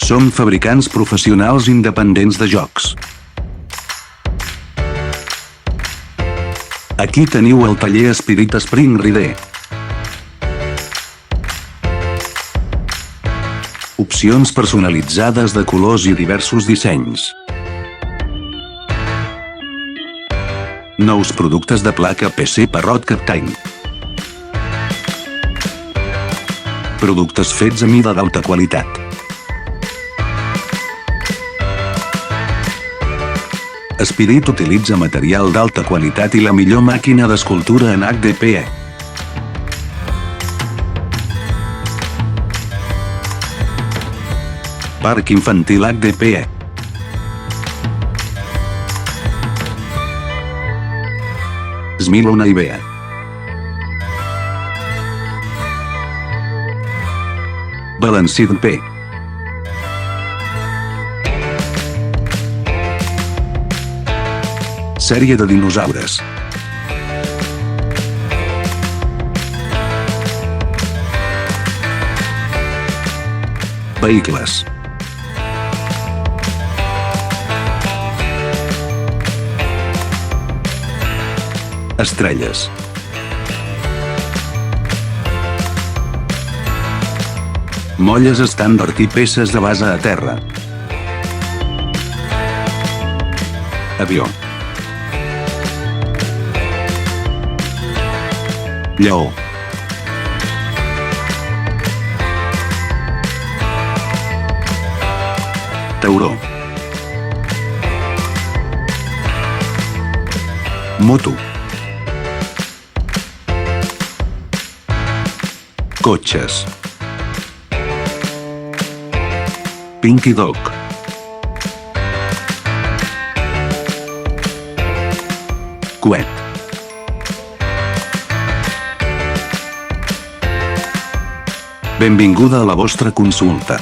Som fabricants professionals independents de jocs. Aquí teniu el taller Spirit Spring Ride. Opcions personalitzades de colors i diversos dissenys. Nous productes de placa PC Parrot Captain. Productes fets a mida d'alta qualitat. Spirit utilitza material d'alta qualitat i la millor màquina d'escultura en HDPE. Parc infantil HDPE. Smilo Naivea. Balancid P. Sèrie de dinosaures. Vehicles. Estrelles. Molles estàndard i peces de base a terra. Avió. Lleó. Tauró. Moto. Cotxes. Pinky Dog. Coet. Benvinguda a la vostra consulta.